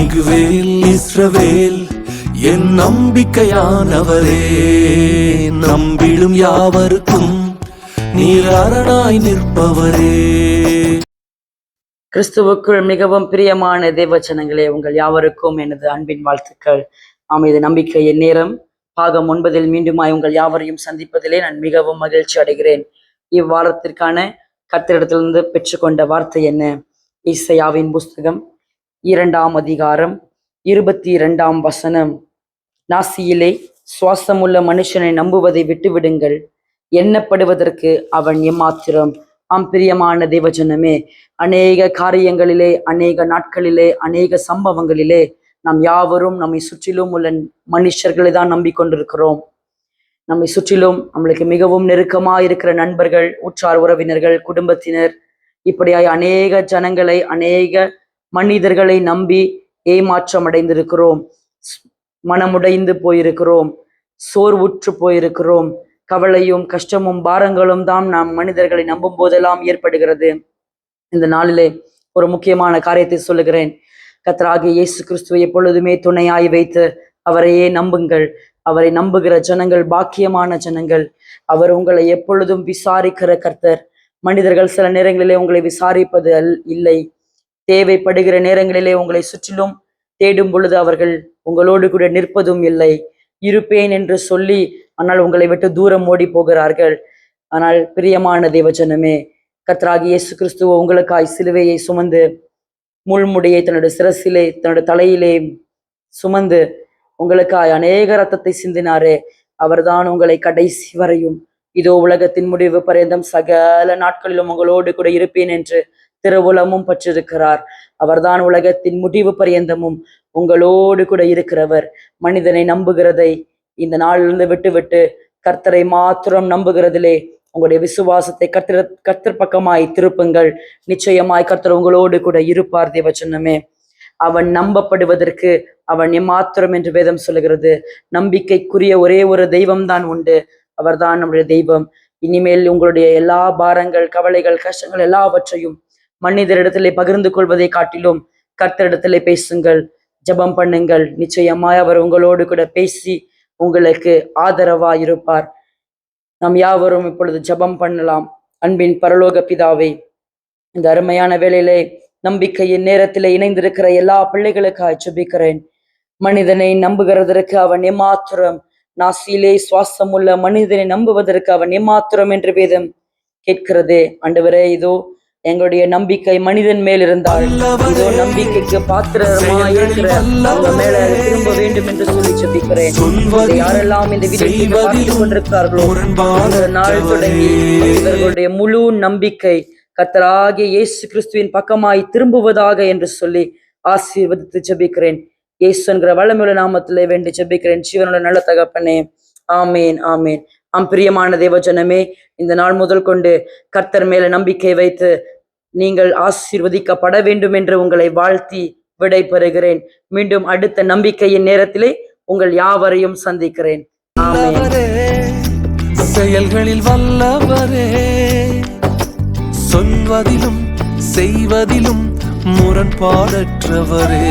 Emmanuel இஸ்ரவேல் என் நம்பிக்கையானவரே, நம்பிடும் யாவருக்கும் நீர் அரணாய் நிற்பவரே. கிறிஸ்துவுக்குள் மிகவும் பிரியமான தேவச்சனங்களே, உங்கள் யாவருக்கும் எனது அன்பின் வாழ்த்துக்கள். இது நம்பிக்கையின் நேரம் பாகம் 9 மீண்டுமாய் உங்கள் யாவரையும் சந்திப்பதிலே நான் மிகவும் மகிழ்ச்சி அடைகிறேன். இவ்வாரத்திற்கான கர்த்தரிடத்திலிருந்து பெற்றுக்கொண்ட வார்த்தை என்ன? ஏசாயாவின் புஸ்தகம் 2ஆம் அதிகாரம் 22ஆம் வசனம். நாசியிலே சுவாசமுள்ள மனுஷனை நம்புவதை விட்டுவிடுங்கள், எண்ணப்படுவதற்கு அவன் எம்மாத்திரம். பிரியமான தேவஜனமே, அநேக காரியங்களிலே, அநேக நாட்களிலே, அநேக சம்பவங்களிலே நாம் யாவரும் நம்மை சுற்றிலும் உள்ள மனுஷர்களை தான் நம்பிக்கொண்டிருக்கிறோம். நம்மை சுற்றிலும் நம்மளுக்கு மிகவும் நெருக்கமாக இருக்கிற நண்பர்கள், உற்றார் உறவினர்கள், குடும்பத்தினர், இப்படியாய் அநேக ஜனங்களை, அநேக மனிதர்களை நம்பி ஏமாற்றம் அடைந்திருக்கிறோம், மனமுடைந்து போயிருக்கிறோம், சோர்வுற்று போயிருக்கிறோம். கவலையும் கஷ்டமும் பாரங்களும் தான் நாம் மனிதர்களை நம்பும் போதெல்லாம் ஏற்படுகிறது. இந்த நாளிலே ஒரு முக்கியமான காரியத்தை சொல்லுகிறேன். கர்த்தராகிய இயேசு கிறிஸ்துவை எப்பொழுதுமே துணையாய் வைத்து அவரையே நம்புங்கள். அவரை நம்புகிற ஜனங்கள் பாக்கியமான ஜனங்கள். அவர் உங்களை எப்பொழுதும் விசாரிக்கிற கர்த்தர். மனிதர்கள் சில நேரங்களிலே உங்களை விசாரிப்பது இல்லை. தேவைப்படுகிற நேரங்களிலே உங்களை சுற்றிலும் தேடும் பொழுது அவர்கள் உங்களோடு கூட நிற்பதும் இல்லை. இருப்பேன் என்று சொல்லி ஆனால் உங்களை விட்டு தூரம் ஓடி போகிறார்கள். ஆனால் பிரியமான தேவஜனமே, கர்த்தராகிய இயேசு கிறிஸ்துவ உங்களுக்காய் சிலுவையை சுமந்து, முள்முடியை தன்னுடைய சிரசிலே, தன்னுடைய தலையிலே சுமந்து உங்களுக்காய் அநேக ரத்தத்தை சிந்தினாரே, அவர்தான் உங்களை கடைசி வரையும், இதோ உலகத்தின் முடிவு பர்யந்தம் சகல நாட்களிலும் உங்களோடு கூட இருப்பேன் என்று திருவுலமும் பற்றிருக்கிறார். அவர்தான் உலகத்தின் முடிவு பர்யந்தமும் உங்களோடு கூட இருக்கிறவர். மனிதனை நம்புகிறதை இந்த நாளிலிருந்து விட்டுவிட்டு கர்த்தரை மாத்திரம் நம்புகிறதிலே உங்களுடைய விசுவாசத்தை கர்த்தர் பக்கமாய் திருப்புங்கள். நிச்சயமாய் கர்த்தர் உங்களோடு கூட இருப்பார். தேவச்சனமே, அவன் நம்பப்படுவதற்கு அவன் எம்மாத்திரம் என்று வேதம் சொல்லுகிறது. நம்பிக்கைக்குரிய ஒரே ஒரு தெய்வம் தான் உண்டு, அவர்தான் நம்முடைய தெய்வம். இனிமேல் உங்களுடைய எல்லா பாரங்கள், கவலைகள், கஷ்டங்கள் எல்லாவற்றையும் மனிதரிடத்திலே பகிர்ந்து கொள்வதை காட்டிலும் கர்த்தரிடத்திலே பேசுங்கள், ஜெபம் பண்ணுங்கள். நிச்சயமாய் அவர் உங்களோடு கூட பேசி உங்களுக்கு ஆதரவாய் இருப்பார். நாம் யாவரும் இப்பொழுது ஜெபம் பண்ணலாம். அன்பின் பரலோக பிதாவே, இந்த அருமையான வேளையிலே நம்பிக்கையின் நேரத்திலே இணைந்திருக்கிற எல்லா பிள்ளைகளுக்காக ஜெபிக்கிறேன். மனிதனை நம்புகிறதற்கு அவன் எம்மாத்திரம், நாசியிலே சுவாசம் உள்ள மனிதனை நம்புவதற்கு அவன் எம்மாத்திரம் என்று வேதம் கேட்கிறதே. ஆண்டவரே, இதோ எங்களுடைய நம்பிக்கை மனிதன் மேல் இருந்தால், இதோ நம்பிக்கைக்கு பாத்திரமா இருக்கிற அவங்க மேல திரும்ப வேண்டும் என்று சொல்லி ஜெபிக்கிறேன். யாரெல்லாம் இந்த வீடியோ பார்த்துக் கொண்டிருக்கிறார்களோ, இந்த நாள் தொடங்கி இவர்களுடைய முழு நம்பிக்கை கர்த்தராகிய இயேசு கிறிஸ்துவின் பக்கமாய் திரும்புவதாக என்று சொல்லி ஆசீர்வதித்து ஜெபிக்கிறேன். இயேசு என்கிற வல்லமையுள்ள நாமத்திலே வேண்டி ஜெபிக்கிறேன் ஜீவனுள்ள நல்ல தகப்பனே. ஆமேன், ஆமேன். பிரியமான தேவஜனமே, இந்த நாள் முதல் கொண்டு கர்த்தர் மேல நம்பிக்கை வைத்து நீங்கள் ஆசீர்வதிக்கப்பட வேண்டும் என்று உங்களை வாழ்த்தி விடை பெறுகிறேன். மீண்டும் அடுத்த நம்பிக்கையின் நேரத்திலே உங்கள் யாவரையும் சந்திக்கிறேன். செயல்களில் வல்லவரே, சொல்வதிலும் செய்வதிலும் முரண்பாடற்றவரே.